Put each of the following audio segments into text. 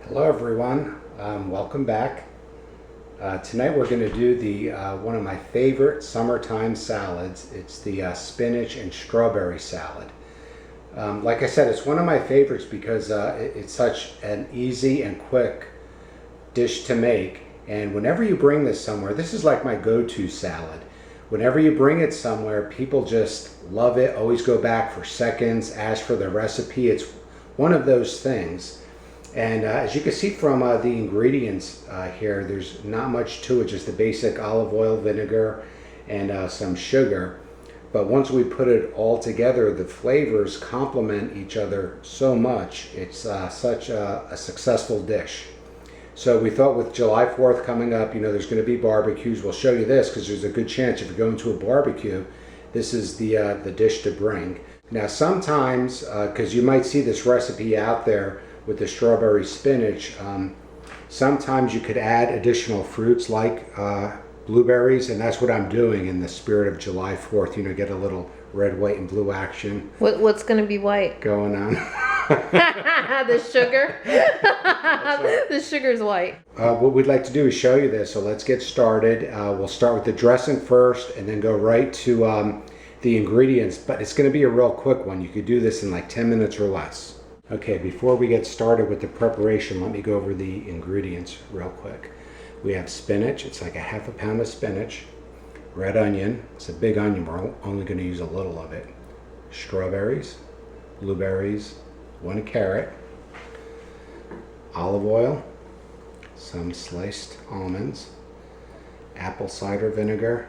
Hello everyone, welcome back. Tonight we're going to do the one of my favorite summertime salads. It's the spinach and strawberry salad. Like I said, it's one of my favorites because it's such an easy and quick dish to make. And whenever you bring this somewhere, this is like my go-to salad. Whenever you bring it somewhere, people just love it, always go back for seconds, ask for the recipe. It's one of those things. And as you can see from the ingredients here, there's not much to it, just the basic olive oil, vinegar, and some sugar. But once we put it all together, the flavors complement each other so much. It's such a successful dish. So we thought with July 4th coming up, you know, there's going to be barbecues. We'll show you this because there's a good chance if you're going to a barbecue, this is the dish to bring. Now sometimes, because you might see this recipe out there, with the strawberry spinach, sometimes you could add additional fruits like blueberries, and that's what I'm doing in the spirit of July 4th. You know, get a little red, white, and blue action. What's going to be white? Going on. The sugar? Right. The sugar's white. What we'd like to do is show you this, so let's get started. We'll start with the dressing first and then go right to the ingredients, but it's going to be a real quick one. You could do this in like 10 minutes or less. Okay, before we get started with the preparation, let me go over the ingredients real quick. We have spinach, it's like a half a pound of spinach. Red onion, it's a big onion, we're only going to use a little of it. Strawberries, blueberries, 1 carrot, olive oil, some sliced almonds, apple cider vinegar,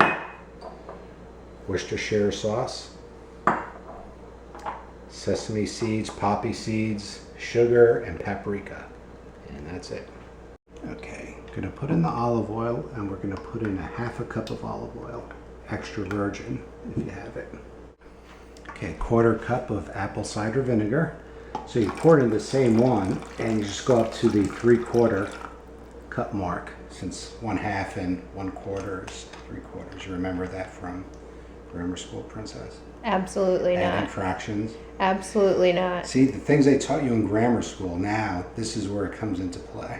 Worcestershire sauce, sesame seeds, poppy seeds, sugar, and paprika. And that's it. Okay, I'm gonna put in the olive oil, and we're gonna put in a half a cup of olive oil, extra virgin if you have it. Okay, 1/4 cup of apple cider vinegar. So you pour it in the same one, and you just go up to the 3/4 cup mark, since 1/2 and 1/4 is 3/4. You remember that from grammar school, Princess? Absolutely not. Adding fractions. Absolutely not. See, the things they taught you in grammar school, now this is where it comes into play.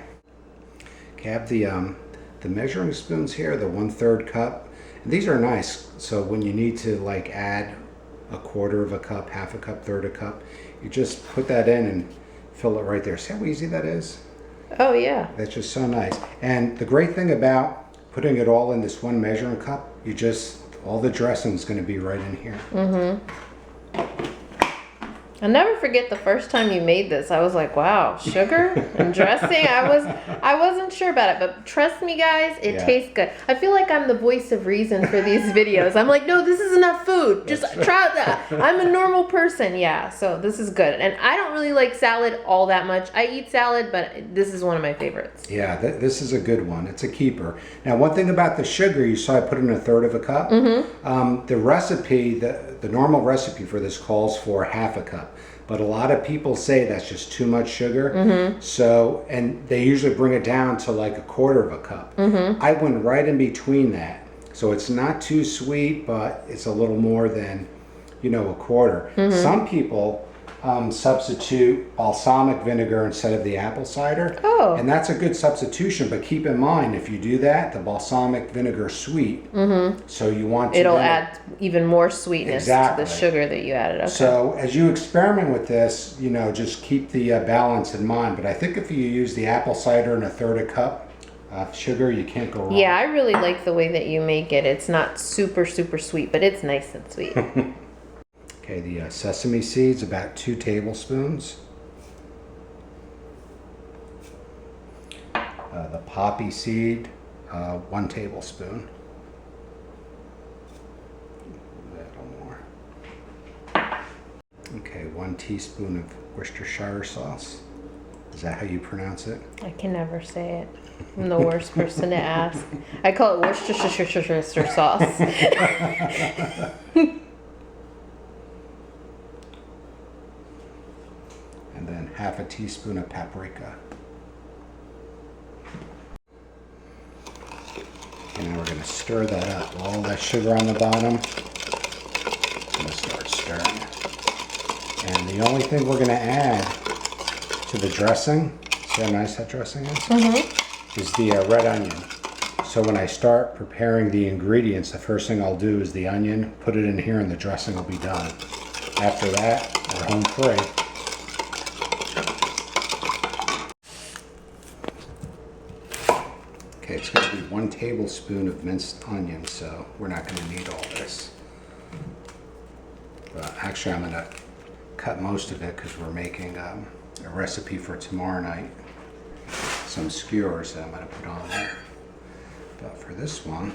Okay, I have the measuring spoons here, the 1/3 cup. And these are nice, so when you need to like add 1/4 cup, half a cup, 1/3 cup, you just put that in and fill it right there. See how easy that is? Oh yeah. That's just so nice. And the great thing about putting it all in this one measuring cup, you just, all the dressing is going to be right in here. Mm-hmm. I'll never forget the first time you made this. I was like, wow, sugar and dressing. I wasn't sure about it, but trust me guys, it tastes good. I feel like I'm the voice of reason for these videos. I'm like, no, this is enough food. Just try that. I'm a normal person. Yeah, so this is good. And I don't really like salad all that much. I eat salad, but this is one of my favorites. Yeah, this is a good one. It's a keeper. Now, one thing about the sugar, you saw I put in 1/3 cup. Mm-hmm. The recipe, the normal recipe for this calls for half a cup. But a lot of people say that's just too much sugar. Mm-hmm. So, and they usually bring it down to like 1/4 cup. Mm-hmm. I went right in between that. So it's not too sweet, but it's a little more than, you know, 1/4. Mm-hmm. Some people substitute balsamic vinegar instead of the apple cider. Oh. And that's a good substitution, but keep in mind, if you do that, the balsamic vinegar is sweet. Mm-hmm. So you want to... It'll add even more sweetness to the sugar that you added. Okay. So as you experiment with this, you know, just keep the balance in mind. But I think if you use the apple cider and 1/3 cup of sugar, you can't go wrong. Yeah, I really like the way that you make it. It's not super, super sweet, but it's nice and sweet. Okay, the sesame seeds, about 2 tablespoons. The poppy seed, 1 tablespoon. A little more. Okay, 1 teaspoon of Worcestershire sauce. Is that how you pronounce it? I can never say it. I'm the worst person to ask. I call it Worcestershire sauce. And then 1/2 teaspoon of paprika. And now we're going to stir that up. All that sugar on the bottom, I'm going to start stirring it. And the only thing we're going to add to the dressing, See how nice that dressing is? Mm-hmm. Is the red onion. So when I start preparing the ingredients, the first thing I'll do is the onion, put it in here, and the dressing will be done. After that, we're home free. Okay, it's going to be 1 tablespoon of minced onion, so we're not going to need all this. But actually, I'm going to cut most of it because we're making a recipe for tomorrow night. Some skewers that I'm going to put on there. But for this one,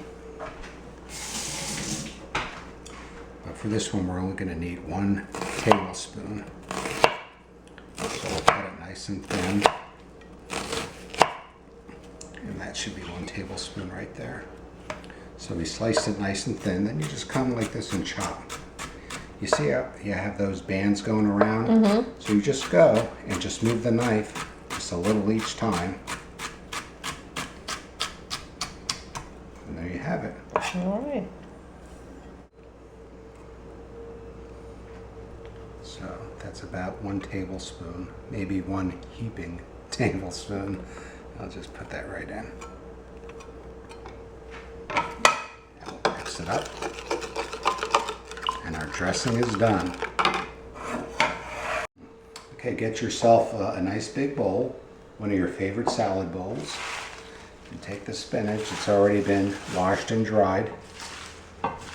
we're only going to need 1 tablespoon. So we'll cut it nice and thin. And that should be 1 tablespoon right there. So we sliced it nice and thin. Then you just come like this and chop. You see how you have those bands going around? Mm-hmm. So you just go and just move the knife just a little each time. And there you have it. All right. So that's about 1 tablespoon, maybe 1 heaping tablespoon. I'll just put that right in. And we'll mix it up. And our dressing is done. Okay, get yourself a nice big bowl, one of your favorite salad bowls. And take the spinach, it's already been washed and dried.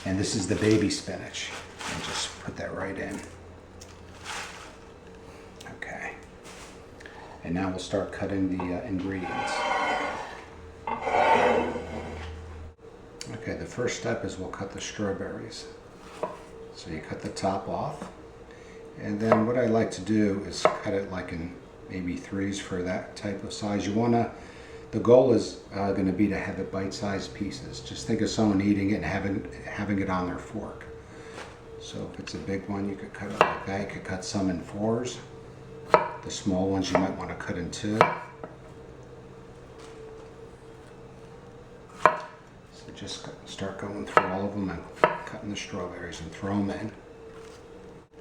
And this is the baby spinach. And just put that right in. Okay. And now we'll start cutting the ingredients. Okay, the first step is we'll cut the strawberries. So you cut the top off. And then what I like to do is cut it like in maybe 3s for that type of size. The goal is going to be to have it bite-sized pieces. Just think of someone eating it and having it on their fork. So if it's a big one, you could cut it like that. You could cut some in 4s. The small ones you might want to cut in 2. So just start going through all of them and cutting the strawberries and throw them in.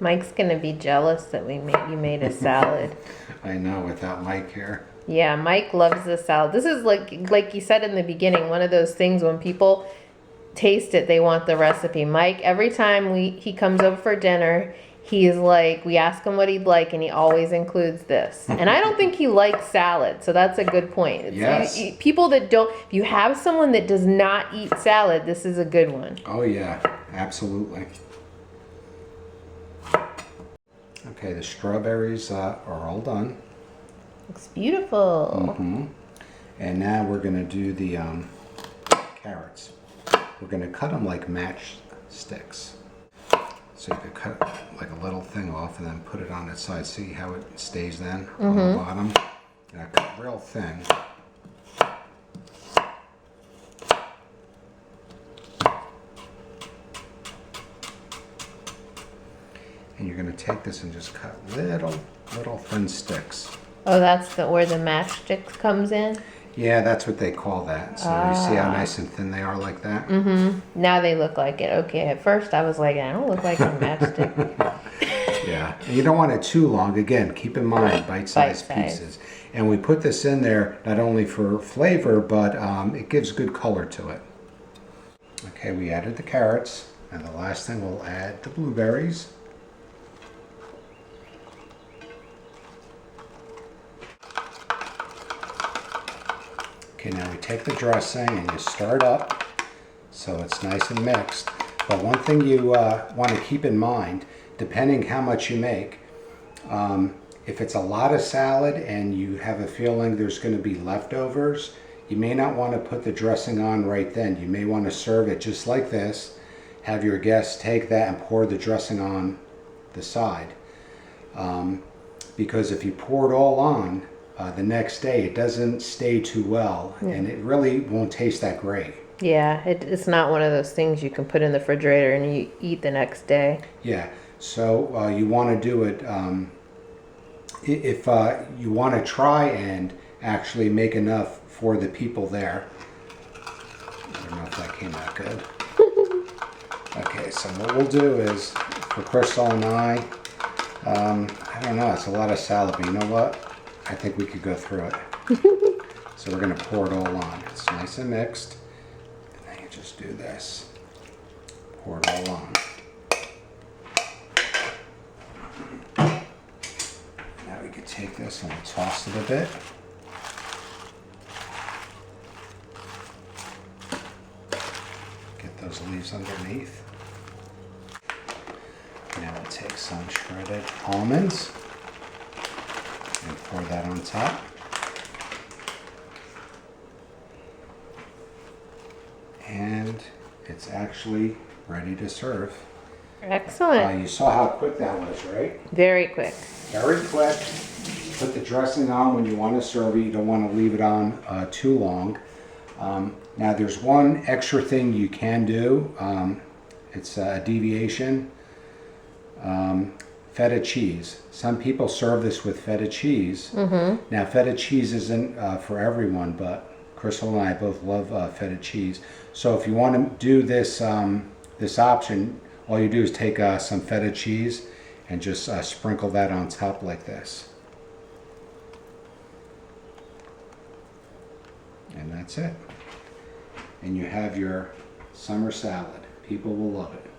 Mike's gonna be jealous that you made a salad. I know, without Mike here. Yeah, Mike loves this salad. This is like you said in the beginning, one of those things when people taste it, they want the recipe. Mike, every time he comes over for dinner, he's like, we ask him what he'd like, and he always includes this. And I don't think he likes salad, so that's a good point. Yes. People that don't, if you have someone that does not eat salad, this is a good one. Oh yeah, absolutely. Okay, the strawberries are all done. Looks beautiful. Mm-hmm. And now we're going to do the carrots. We're going to cut them like matchsticks. So you could cut like a little thing off and then put it on its side. See how it stays then on the bottom? And cut real thin. And you're going to take this and just cut little thin sticks. Oh, that's where the matchsticks comes in? Yeah, that's what they call that. So you see how nice and thin they are like that? Mm-hmm. Now they look like it. Okay, at first I was like, I don't look like a matchstick. Yeah, and you don't want it too long. Again, keep in mind bite-sized pieces. And we put this in there not only for flavor, but it gives good color to it. Okay, we added the carrots. And the last thing, we'll add the blueberries. Okay, now we take the dressing and you stir it up so it's nice and mixed. But one thing you want to keep in mind, depending how much you make, if it's a lot of salad and you have a feeling there's going to be leftovers, you may not want to put the dressing on right then. You may want to serve it just like this, have your guests take that and pour the dressing on the side. Because if you pour it all on, the next day it doesn't stay too well and it really won't taste that great. Yeah, it's not one of those things you can put in the refrigerator and you eat the next day. Yeah, so you want to do it if you want to try and actually make enough for the people there. I don't know if that came out good. Okay, so what we'll do is, for Crystal and I don't know, it's a lot of salad, but you know what? I think we could go through it. So we're going to pour it all on. It's nice and mixed. And then you just do this. Pour it all on. Now we could take this and we'll toss it a bit. Get those leaves underneath. Now we'll take some shredded almonds and pour that on top. And it's actually ready to serve. Excellent. You saw how quick that was, right? Very quick. Very quick. Put the dressing on when you want to serve it. You don't want to leave it on too long. Now there's one extra thing you can do. It's a deviation. Feta cheese. Some people serve this with feta cheese. Now feta cheese isn't for everyone, but Crystal and I both love feta cheese. So if you want to do this this option, all you do is take some feta cheese and just sprinkle that on top like this. And that's it. And you have your summer salad. People will love it.